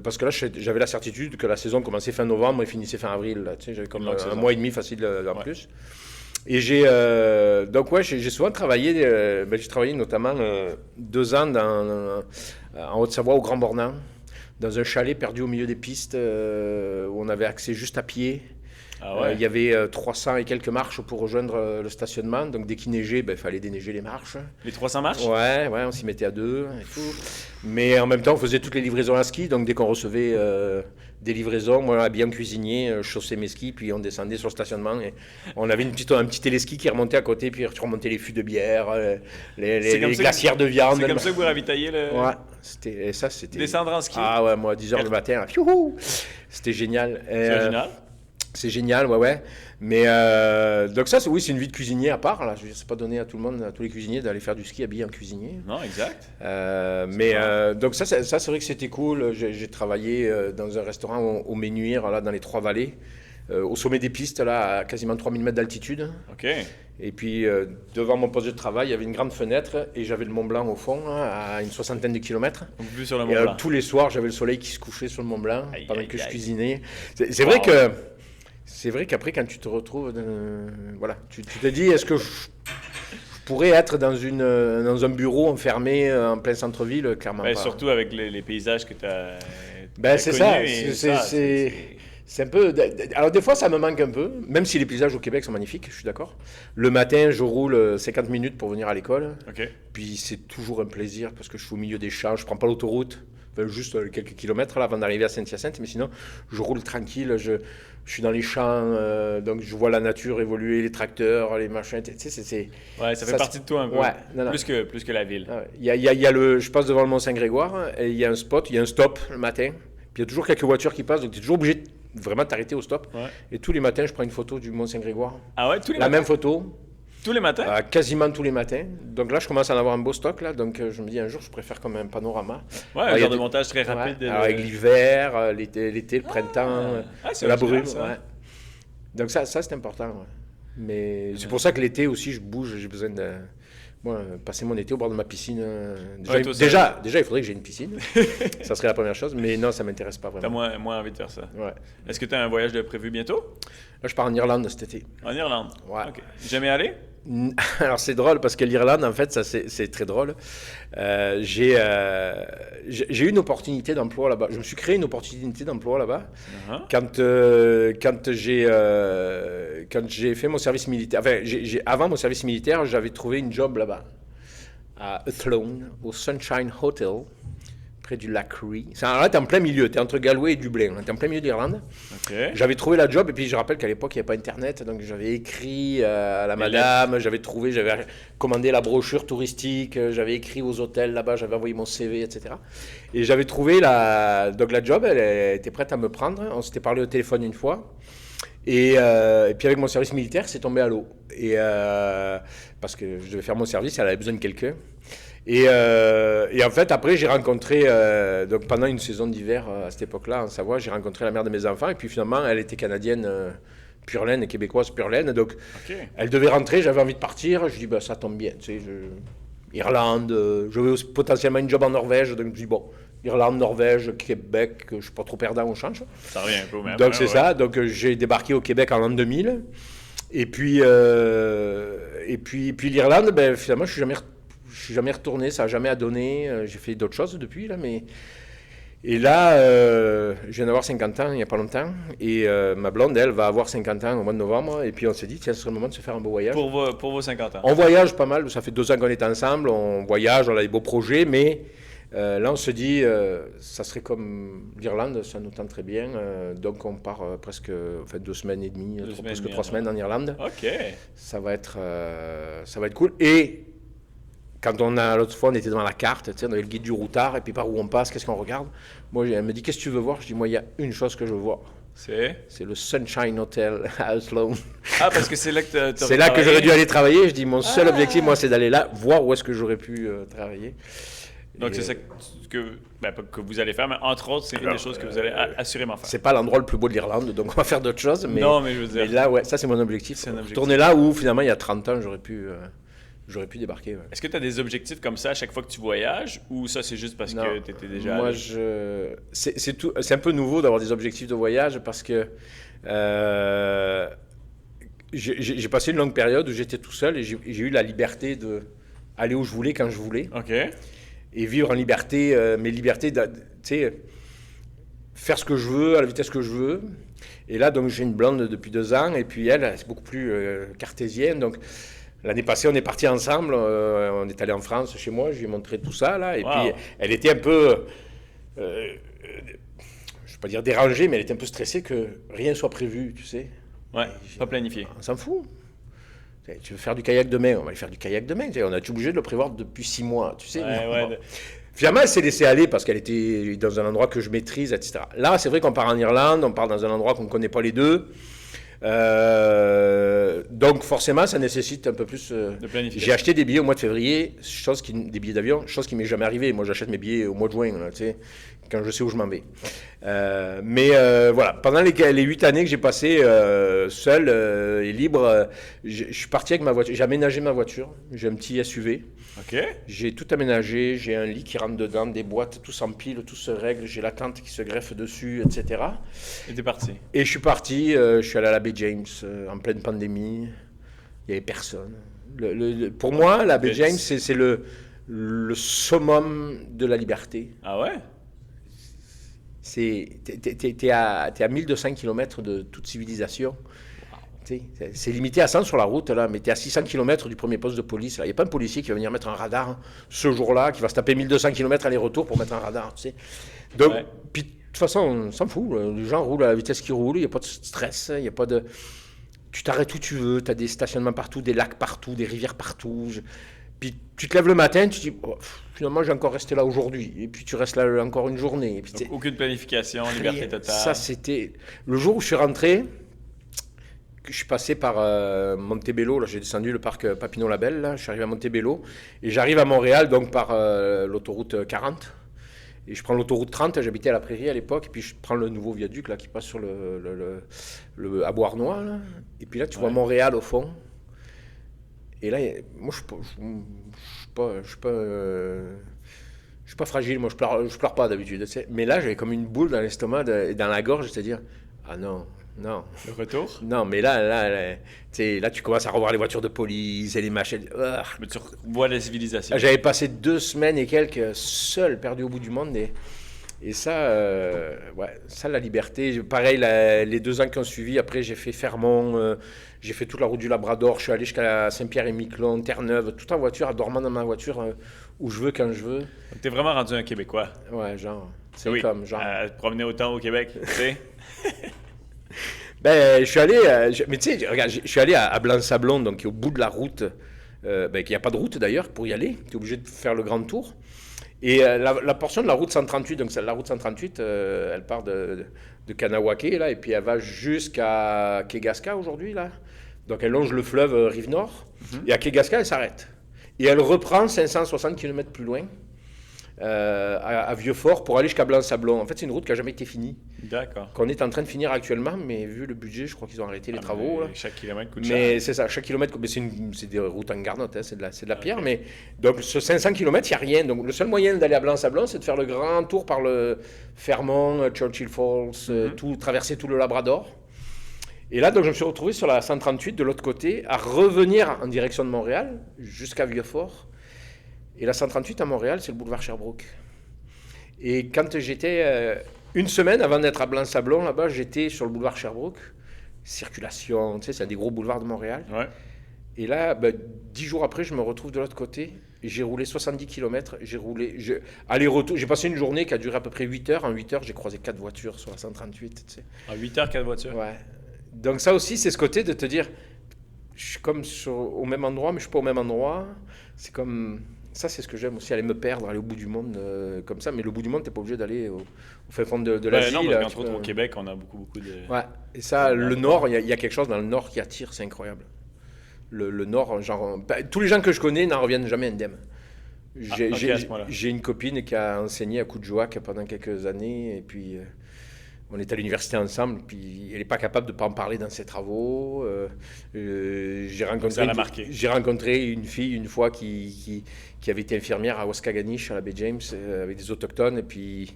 Speaker 2: parce que là, j'avais la certitude que la saison commençait fin novembre et finissait fin avril. Là, tu sais, j'avais comme un mois et demi facile en plus. Et donc ouais, j'ai souvent travaillé. J'ai travaillé notamment 2 ans en Haute-Savoie, au Grand Bornand, dans un chalet perdu au milieu des pistes où on avait accès juste à pied.
Speaker 1: Ah ouais.
Speaker 2: Il y avait 300 et quelques marches pour rejoindre le stationnement. Donc dès qu'il neigeait, il fallait déneiger les marches.
Speaker 1: Les 300 marches?
Speaker 2: Ouais, on s'y mettait à 2 et tout. Mais en même temps, on faisait toutes les livraisons à ski. Donc dès qu'on recevait des livraisons, moi, habillé en cuisinier, je chaussais mes skis, puis on descendait sur le stationnement. Et on avait un petit téléski qui remontait à côté, puis tu remontais les fûts de bière, les glacières de viande.
Speaker 1: C'est comme ça que vous ravitaillez le...
Speaker 2: Ouais, c'était...
Speaker 1: Descendre en ski?
Speaker 2: Ah ouais, moi, à 10h le matin, c'était génial.
Speaker 1: C'est original.
Speaker 2: C'est génial, ouais. Mais donc ça, c'est une vie de cuisinier à part. Là, je ne sais pas donner à tout le monde, à tous les cuisiniers, d'aller faire du ski habillé en cuisinier.
Speaker 1: Non, exact.
Speaker 2: Donc ça, c'est vrai que c'était cool. J'ai travaillé dans un restaurant au Ménuire, là, dans les Trois-Vallées, au sommet des pistes, là, à quasiment 3000 mètres d'altitude.
Speaker 1: OK.
Speaker 2: Et puis, devant mon poste de travail, il y avait une grande fenêtre et j'avais le Mont Blanc au fond, à une 60aine de kilomètres.
Speaker 1: Donc, vue sur le Mont Blanc.
Speaker 2: Tous les soirs, j'avais le soleil qui se couchait sur le Mont Blanc pendant que je cuisinais. C'est
Speaker 1: Wow.
Speaker 2: vrai que... C'est vrai qu'après, quand tu te retrouves, tu te dis, est-ce que je pourrais être dans un bureau enfermé en plein centre-ville? Clairement pas.
Speaker 1: Surtout avec les paysages que tu as
Speaker 2: c'est ça. C'est un peu... Alors des fois, ça me manque un peu, même si les paysages au Québec sont magnifiques, je suis d'accord. Le matin, je roule 50 minutes pour venir à l'école.
Speaker 1: OK.
Speaker 2: Puis c'est toujours un plaisir parce que je suis au milieu des champs, je prends pas l'autoroute. Juste quelques kilomètres là, avant d'arriver à Saint-Hyacinthe, mais sinon, je roule tranquille, je suis dans les champs, donc je vois la nature évoluer, les tracteurs, les machins, tu sais,
Speaker 1: Ouais, ça fait partie de toi un peu.
Speaker 2: Ouais,
Speaker 1: Plus que la ville.
Speaker 2: Je passe devant le Mont-Saint-Grégoire, et il y a un stop le matin, puis il y a toujours quelques voitures qui passent, donc tu es toujours obligé de vraiment t'arrêter au stop.
Speaker 1: Ouais.
Speaker 2: Et tous les matins, je prends une photo du Mont-Saint-Grégoire.
Speaker 1: Ah ouais, tous les
Speaker 2: La
Speaker 1: matins?
Speaker 2: même photo.
Speaker 1: Tous les matins?
Speaker 2: Quasiment tous les matins. Donc là, je commence à en avoir un beau stock. Là. Donc je me dis un jour, je préfère comme un panorama.
Speaker 1: Ouais, un genre de montage très rapide.
Speaker 2: Alors, avec l'hiver, l'été, le printemps,
Speaker 1: c'est
Speaker 2: la
Speaker 1: original,
Speaker 2: brume.
Speaker 1: ça.
Speaker 2: Ouais. Donc ça c'est important. Ouais. Mais c'est pour ça que l'été aussi, je bouge. J'ai besoin de passer mon été au bord de ma piscine. Déjà, il faudrait que j'ai une piscine. Ça serait la première chose. Mais non, ça ne m'intéresse pas vraiment.
Speaker 1: T'as moins envie de faire ça.
Speaker 2: Ouais.
Speaker 1: Est-ce que tu as un voyage de prévu bientôt?
Speaker 2: Là, je pars en Irlande cet été.
Speaker 1: En Irlande?
Speaker 2: Ouais.
Speaker 1: OK. Jamais allé?
Speaker 2: Alors c'est drôle parce que l'Irlande, en fait, ça c'est très drôle. J'ai eu une opportunité d'emploi là-bas. Je me suis créé une opportunité d'emploi là-bas quand j'ai fait mon service militaire. Enfin, avant mon service militaire, j'avais trouvé une job là-bas à Athlone, au Sunshine Hotel, près du lac Ree. Là, t'es en plein milieu, t'es entre Galway et Dublin, t'es en plein milieu d'Irlande.
Speaker 1: Okay.
Speaker 2: J'avais trouvé la job, et puis je rappelle qu'à l'époque, il n'y avait pas Internet, donc j'avais écrit à la madame, j'avais commandé la brochure touristique, j'avais écrit aux hôtels là-bas, j'avais envoyé mon CV, etc. Et j'avais trouvé donc la job, elle était prête à me prendre, on s'était parlé au téléphone une fois. Et puis avec mon service militaire, c'est tombé à l'eau. Parce que je devais faire mon service, elle avait besoin de quelqu'un. Et en fait, après, j'ai rencontré, donc pendant une saison d'hiver à cette époque-là, en Savoie, j'ai rencontré la mère de mes enfants. Et puis finalement, elle était canadienne pure laine et québécoise pure laine. Donc, elle devait rentrer, j'avais envie de partir. Je dis, ça tombe bien. Tu sais, Irlande, j'avais aussi potentiellement une job en Norvège. Donc, je dis, bon, Irlande, Norvège, Québec, je ne suis pas trop perdant, on change.
Speaker 1: Ça revient un peu au même.
Speaker 2: Donc, c'est ça. Donc, j'ai débarqué au Québec en l'an 2000. Et puis l'Irlande, finalement, je suis jamais retourné, ça n'a jamais donné. J'ai fait d'autres choses depuis, là, mais... Et là, je viens d'avoir 50 ans il n'y a pas longtemps. Et ma blonde, elle, va avoir 50 ans au mois de novembre. Et puis on s'est dit, tiens, ce serait le moment de se faire un beau voyage.
Speaker 1: Pour vos 50 ans.
Speaker 2: On voyage pas mal, ça fait 2 ans qu'on est ensemble, on voyage, on a des beaux projets, mais là on se dit, ça serait comme l'Irlande, ça nous tente très bien. Donc on part presque 2 semaines et demie, presque 3 semaines en Irlande.
Speaker 1: OK.
Speaker 2: Ça va être cool. Et quand l'autre fois, on était devant la carte, tu sais, on avait le guide du routard, et puis par où on passe, qu'est-ce qu'on regarde? Moi, elle me dit, qu'est-ce que tu veux voir? Je dis, moi, il y a une chose que je veux voir. C'est le Sunshine Hotel à Oslo.
Speaker 1: Ah, parce que c'est là que tu as
Speaker 2: C'est là que j'aurais dû aller travailler. Je dis, mon seul objectif, moi, c'est d'aller là, voir où est-ce que j'aurais pu travailler.
Speaker 1: Donc, c'est ça que vous allez faire, mais entre autres, c'est une des choses que vous allez assurément faire.
Speaker 2: C'est pas l'endroit le plus beau de l'Irlande, donc on va faire d'autres choses. Mais,
Speaker 1: non, mais je veux dire.
Speaker 2: Mais là, ouais, ça, c'est mon objectif. Tourner là où, finalement, il y a 30 ans, j'aurais pu débarquer. Ouais.
Speaker 1: Est-ce que tu as des objectifs comme ça à chaque fois que tu voyages, ou ça, c'est juste parce que tu étais déjà
Speaker 2: moi, c'est un peu nouveau d'avoir des objectifs de voyage parce que j'ai passé une longue période où j'étais tout seul et j'ai eu la liberté d'aller où je voulais, quand je voulais.
Speaker 1: OK.
Speaker 2: Et vivre en liberté, mes libertés, tu sais, faire ce que je veux, à la vitesse que je veux. Et là, donc, j'ai une blonde depuis 2 ans, et puis elle, c'est beaucoup plus cartésienne. Donc, l'année passée, on est partis ensemble, on est allé en France, chez moi, je lui ai montré tout ça, là. Et puis, elle était un peu, je ne vais pas dire dérangée, mais elle était un peu stressée que rien soit prévu, tu sais.
Speaker 1: Ouais, pas planifié.
Speaker 2: On s'en fout. Tu veux faire du kayak demain, on va aller faire du kayak demain. On a été obligé de le prévoir depuis 6 mois, tu sais. Finalement, elle s'est laissée aller parce qu'elle était dans un endroit que je maîtrise, etc. Là, c'est vrai qu'on part en Irlande, on part dans un endroit qu'on ne connaît pas les deux. Donc forcément, ça nécessite un peu plus de planification. J'ai acheté des billets au mois de février, des billets d'avion, chose qui m'est jamais arrivée. Moi, j'achète mes billets au mois de juin, là, tu sais, quand je sais où je m'en vais. Mais voilà, pendant les 8 années que j'ai passées seul et libre, je suis parti avec ma voiture. J'ai aménagé ma voiture. J'ai un petit SUV.
Speaker 1: OK.
Speaker 2: J'ai tout aménagé. J'ai un lit qui rentre dedans, des boîtes, tout s'empile, tout se règle. J'ai la tente qui se greffe dessus, etc.
Speaker 1: Et t'es parti.
Speaker 2: Et je suis parti. Je suis allé à la baie James en pleine pandémie. Il n'y avait personne. Pour moi, la baie James, c'est le summum de la liberté.
Speaker 1: Ah ouais?
Speaker 2: T'es à 1200 km de toute civilisation. C'est limité à 100 sur la route, là, mais tu es à 600 km du premier poste de police. Il n'y a pas un policier qui va venir mettre un radar ce jour-là, qui va se taper 1200 km aller-retour pour mettre un radar. Tu sais. Donc, puis de toute façon, on s'en fout. Là. Les gens roulent à la vitesse qu'ils roulent, il n'y a pas de stress, il n'y a pas de... Tu t'arrêtes où tu veux, tu as des stationnements partout, des lacs partout, des rivières partout. Puis tu te lèves le matin, tu te dis, finalement, j'ai encore resté là aujourd'hui. Et puis tu restes là encore une journée. Et puis,
Speaker 1: donc, aucune planification, liberté totale.
Speaker 2: Ça, c'était... Le jour où je suis rentré... Je suis passé par Montebello, là, j'ai descendu le parc Papineau-Labelle, là, je suis arrivé à Montebello, et j'arrive à Montréal donc par l'autoroute 40, et je prends l'autoroute 30, j'habitais à la Prairie à l'époque, et puis je prends le nouveau viaduc là, qui passe sur à Beauharnois, là, et puis là tu vois Montréal au fond, et là, moi je suis pas fragile, moi je pleure pas d'habitude, mais là j'avais comme une boule dans l'estomac et dans la gorge, c'est-à-dire, ah non. Non.
Speaker 1: Le retour?
Speaker 2: Non, mais là, tu commences à revoir les voitures de police et les machines.
Speaker 1: Mais tu vois la civilisation.
Speaker 2: J'avais passé 2 semaines et quelques seul, perdu au bout du monde. Et ça, ça, la liberté. Pareil, les 2 ans qui ont suivi, après, j'ai fait Fermont, j'ai fait toute la route du Labrador, je suis allé jusqu'à Saint-Pierre-et-Miquelon, Terre-Neuve, tout en voiture, en dormant dans ma voiture, où je veux, quand je veux.
Speaker 1: Donc, t'es vraiment rendu un Québécois.
Speaker 2: Ouais, genre. C'est comme, genre.
Speaker 1: Te promener autant au Québec, tu sais.
Speaker 2: Ben, je suis allé, mais tu sais, regarde, je suis allé à Blanc-Sablon, donc qui est au bout de la route, qu'il n'y a pas de route d'ailleurs pour y aller, tu es obligé de faire le grand tour. Et la portion de la route 138, donc la route 138, elle part de Kanawake, là, et puis elle va jusqu'à Kegaska aujourd'hui, là. Donc elle longe le fleuve Rive-Nord, et à Kegaska, elle s'arrête. Et elle reprend 560 km plus loin. À Vieux-Fort pour aller jusqu'à Blanc-Sablon. En fait, c'est une route qui n'a jamais été finie.
Speaker 1: D'accord.
Speaker 2: Qu'on est en train de finir actuellement, mais vu le budget, je crois qu'ils ont arrêté les travaux. Là.
Speaker 1: Chaque kilomètre coûte cher.
Speaker 2: Mais c'est ça, chaque kilomètre, c'est des routes en garnotte, hein, c'est de la pierre. Mais donc, ce 500 km, il n'y a rien. Donc, le seul moyen d'aller à Blanc-Sablon, c'est de faire le grand tour par le Fermont, Churchill Falls, traverser tout le Labrador. Et là, donc, je me suis retrouvé sur la 138 de l'autre côté, à revenir en direction de Montréal, jusqu'à Vieux-Fort. Et la 138 à Montréal, c'est le boulevard Sherbrooke. Et quand j'étais, une semaine avant d'être à Blanc-Sablon, là-bas, j'étais sur le boulevard Sherbrooke. Circulation, tu sais, c'est un des gros boulevards de Montréal.
Speaker 1: Ouais.
Speaker 2: Et là, 10 jours après, je me retrouve de l'autre côté. Et j'ai roulé 70 km. Aller-retour. J'ai passé une journée qui a duré à peu près 8 heures. En 8 heures, j'ai croisé 4 voitures sur la 138. Tu sais.
Speaker 1: En 8 heures, 4 voitures?
Speaker 2: Ouais. Donc ça aussi, c'est ce côté de te dire, je suis comme au même endroit, mais je ne suis pas au même endroit. C'est comme... Ça, c'est ce que j'aime aussi, aller me perdre, aller au bout du monde comme ça. Mais le bout du monde, t'es pas obligé d'aller au fin fond de l'Asie.
Speaker 1: Non,
Speaker 2: là,
Speaker 1: parce qu'entre autres, au Québec, on a beaucoup de...
Speaker 2: Ouais. Et ça, le Nord, il y a quelque chose dans le Nord qui attire, c'est incroyable. Le Nord, genre, tous les gens que je connais n'en reviennent jamais indemnes. J'ai
Speaker 1: ok, à ce point-là.
Speaker 2: j'ai une copine qui a enseigné à Coudjouac pendant quelques années, et puis on est à l'université ensemble, puis elle n'est pas capable de pas en parler dans ses travaux.
Speaker 1: Ça l'a marqué.
Speaker 2: J'ai rencontré une fille une fois qui avait été infirmière à Waskaganish, à la baie James, avec des autochtones, et puis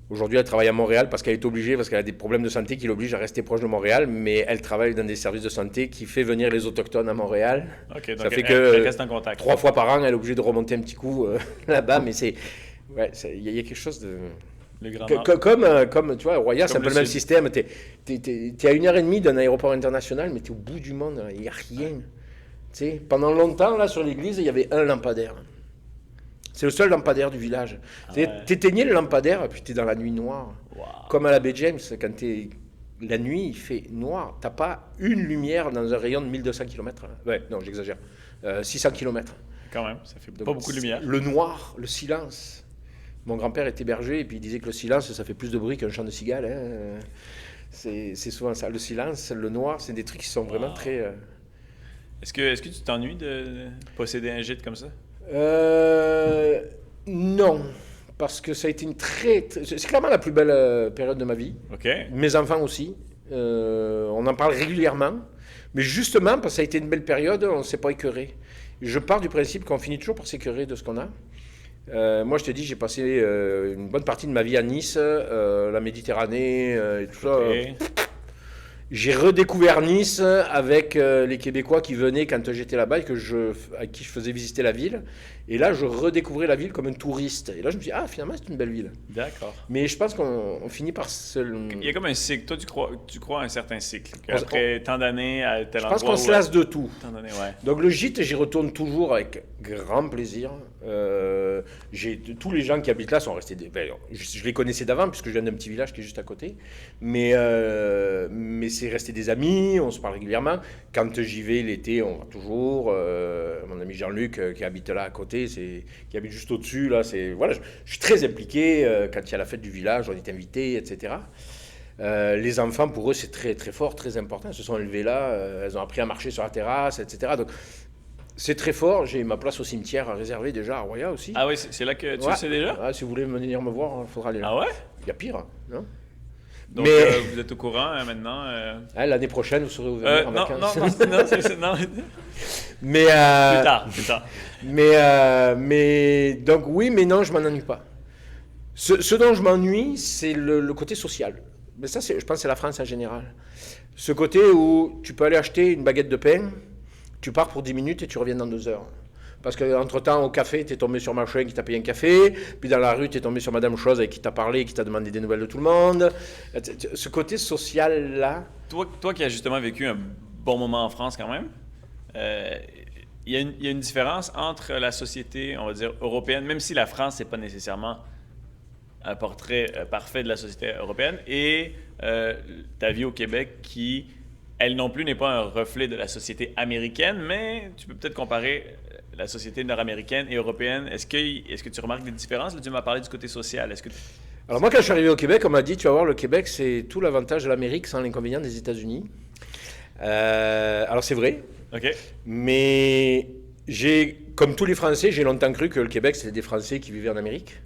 Speaker 2: aujourd'hui elle travaille à Montréal parce qu'elle est obligée, parce qu'elle a des problèmes de santé qui l'obligent à rester proche de Montréal, mais elle travaille dans des services de santé qui fait venir les autochtones à Montréal.
Speaker 1: Ok, donc
Speaker 2: Ça fait
Speaker 1: elle
Speaker 2: que
Speaker 1: reste en contact.
Speaker 2: 3 fois par an, elle est obligée de remonter un petit coup là-bas, mais c'est... Ouais, il y a quelque chose de...
Speaker 1: Le Grand Nord.
Speaker 2: Comme tu vois, Roya, c'est un
Speaker 1: Comme
Speaker 2: peu
Speaker 1: le
Speaker 2: le même
Speaker 1: Sud.
Speaker 2: système. T'es à 1h30 d'un aéroport international, mais t'es au bout du monde, il n'y a rien. Tu sais, pendant longtemps, là, sur l'église, il y avait un lampadaire. C'est le seul lampadaire du village.
Speaker 1: ouais.
Speaker 2: T'éteignais le lampadaire, puis t'es dans la nuit noire.
Speaker 1: Wow.
Speaker 2: Comme à la baie James, quand la nuit, il fait noir. T'as pas une lumière dans un rayon de 1200 km. Ouais, non, j'exagère. 600 km.
Speaker 1: Quand même, ça fait pas beaucoup de lumière.
Speaker 2: Le noir, le silence. Mon grand-père était berger et puis il disait que le silence, ça fait plus de bruit qu'un chant de cigale. Hein. C'est souvent ça. Le silence, le noir, c'est des trucs qui sont vraiment très...
Speaker 1: Est-ce que tu t'ennuies de posséder un gîte comme ça?
Speaker 2: Non, parce que ça a été une c'est clairement la plus belle période de ma vie.
Speaker 1: Ok.
Speaker 2: Mes enfants aussi. On en parle régulièrement. Mais justement, parce que ça a été une belle période, on ne s'est pas écœuré. Je pars du principe qu'on finit toujours par s'écœurer de ce qu'on a. Moi, je te dis, j'ai passé une bonne partie de ma vie à Nice, la Méditerranée et tout ça.
Speaker 1: Ok.
Speaker 2: J'ai redécouvert Nice avec les Québécois qui venaient quand j'étais là-bas et à qui je faisais visiter la ville. Et là, je redécouvrais la ville comme un touriste. Et là, je me suis dit, ah, finalement, c'est une belle ville.
Speaker 1: D'accord.
Speaker 2: Mais je pense qu'on finit par se...
Speaker 1: Il y a comme un cycle. Toi, tu crois à un certain cycle. Après tant d'années à tel endroit.
Speaker 2: Je pense qu'on se lasse de tout.
Speaker 1: Tant d'années, ouais.
Speaker 2: Donc le gîte, j'y retourne toujours avec grand plaisir. Tous les gens qui habitent là sont restés... je les connaissais d'avant puisque je viens d'un petit village qui est juste à côté. Mais c'est resté des amis, on se parle régulièrement. Quand j'y vais l'été, on va toujours. Mon ami Jean-Luc qui habite là à côté, qui habite juste au-dessus. Là, voilà, je suis très impliqué. Quand il y a la fête du village, on est invité, etc. Les enfants, pour eux, c'est très, très fort, très important. Ils se sont élevés là, elles ont appris à marcher sur la terrasse, etc. Donc, c'est très fort. J'ai ma place au cimetière réservée déjà à Roya aussi.
Speaker 1: Ah oui, c'est là que tu le sais déjà?
Speaker 2: Si vous voulez venir me voir, il faudra aller là.
Speaker 1: Ah ouais?
Speaker 2: Il y a pire, non?
Speaker 1: Donc,
Speaker 2: Mais
Speaker 1: vous êtes au courant maintenant?
Speaker 2: l'année prochaine, vous serez ouvert en
Speaker 1: non,
Speaker 2: vacances.
Speaker 1: non.
Speaker 2: Mais,
Speaker 1: Plus tard.
Speaker 2: mais donc oui, mais non, je m'en ennuie pas. Ce dont je m'ennuie, c'est le côté social. Mais ça, je pense que c'est la France en général. Ce côté où tu peux aller acheter une baguette de pain, tu pars pour 10 minutes et tu reviens dans 2 heures. Parce qu'entre-temps, au café, tu es tombé sur machin qui t'a payé un café, puis dans la rue, tu es tombé sur Madame Chose avec qui t'a parlé, qui t'a demandé des nouvelles de tout le monde. Ce côté social-là...
Speaker 1: Toi qui as justement vécu un bon moment en France quand même, il y a une différence entre la société, on va dire, européenne, même si la France, c'est pas nécessairement un portrait parfait de la société européenne, et ta vie au Québec qui, elle non plus, n'est pas un reflet de la société américaine, mais tu peux peut-être comparer la société nord-américaine et européenne. Est-ce que tu remarques des différences? Là, tu m'as parlé du côté social.
Speaker 2: Alors moi, quand je suis arrivé au Québec, on m'a dit, tu vas voir, le Québec, c'est tout l'avantage de l'Amérique sans l'inconvénient des États-Unis. Alors c'est vrai,
Speaker 1: OK.
Speaker 2: mais comme tous les Français, j'ai longtemps cru que le Québec, c'était des Français qui vivaient en Amérique.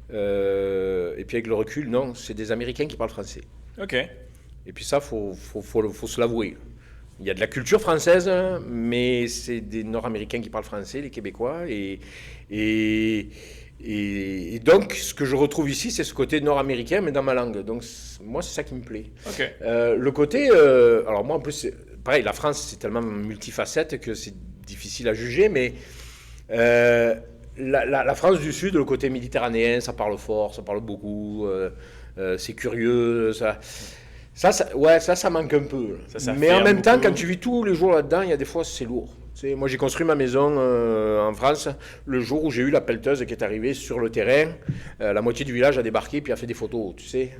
Speaker 2: Et puis avec le recul, non, c'est des Américains qui parlent français.
Speaker 1: OK.
Speaker 2: Et puis ça, faut se l'avouer. Il y a de la culture française, mais c'est des Nord-Américains qui parlent français, les Québécois. Et donc, ce que je retrouve ici, c'est ce côté nord-américain, mais dans ma langue. Donc, moi, c'est ça qui me plaît.
Speaker 1: OK.
Speaker 2: Le côté... alors moi, en plus, pareil, la France, c'est tellement multifacette que c'est difficile à juger, mais... La France du Sud, le côté méditerranéen, ça parle fort, ça parle beaucoup, c'est curieux, ça manque un peu. Mais en même temps, quand tu vis tous les jours là-dedans, il y a des fois, c'est lourd. Tu sais, moi, j'ai construit ma maison en France le jour où j'ai eu la pelleteuse qui est arrivée sur le terrain. La moitié du village a débarqué puis a fait des photos, tu sais.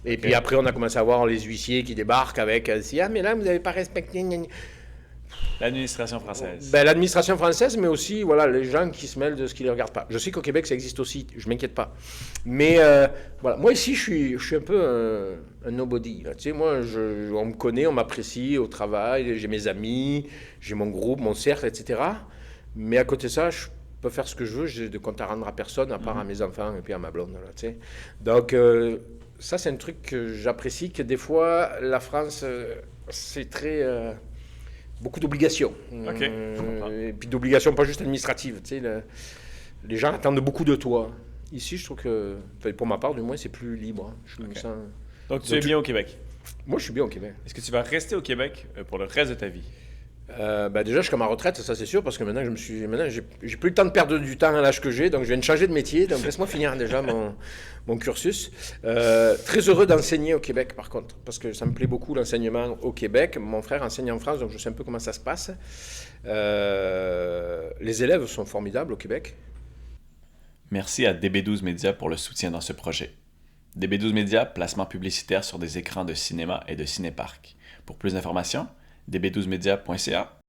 Speaker 2: Et puis après, on a commencé à voir les huissiers qui débarquent avec « Ah, mais là, vous n'avez pas respecté... »
Speaker 1: L'administration française.
Speaker 2: Ben, l'administration française, mais aussi voilà, les gens qui se mêlent de ce qui ne les regarde pas. Je sais qu'au Québec, ça existe aussi, je ne m'inquiète pas. Mais voilà, moi ici, je suis un peu un nobody. Là. Tu sais, moi, on me connaît, on m'apprécie au travail, j'ai mes amis, j'ai mon groupe, mon cercle, etc. Mais à côté de ça, je peux faire ce que je veux, j'ai de compte à rendre à personne, à part à mes enfants et puis à ma blonde. Là, tu sais. Donc, ça, c'est un truc que j'apprécie, que des fois, la France, c'est très... beaucoup d'obligations.
Speaker 1: OK, je comprends.
Speaker 2: Et puis d'obligations pas juste administratives. Tu sais, les gens attendent beaucoup de toi. Ici, je trouve que, enfin, pour ma part, du moins, c'est plus libre. Hein. Je me
Speaker 1: OK.
Speaker 2: sens...
Speaker 1: Donc, tu
Speaker 2: Donc,
Speaker 1: es bien au Québec.
Speaker 2: moi, je suis bien au Québec.
Speaker 1: Est-ce que tu vas rester au Québec pour le reste de ta vie?
Speaker 2: Ben déjà, je suis à ma retraite, ça c'est sûr, parce que maintenant, maintenant j'ai plus le temps de perdre du temps à l'âge que j'ai, donc je viens de changer de métier, donc laisse-moi finir déjà mon cursus. Très heureux d'enseigner au Québec, par contre, parce que ça me plaît beaucoup l'enseignement au Québec. Mon frère enseigne en France, donc je sais un peu comment ça se passe. Les élèves sont formidables au Québec.
Speaker 1: Merci à DB12 Média pour le soutien dans ce projet. DB12 Média, placement publicitaire sur des écrans de cinéma et de cinéparc. Pour plus d'informations, db12media.ca.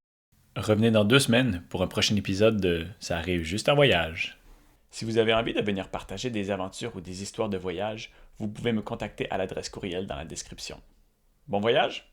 Speaker 1: Revenez dans 2 semaines pour un prochain épisode de Ça arrive juste en voyage. Si vous avez envie de venir partager des aventures ou des histoires de voyage, vous pouvez me contacter à l'adresse courriel dans la description. Bon voyage!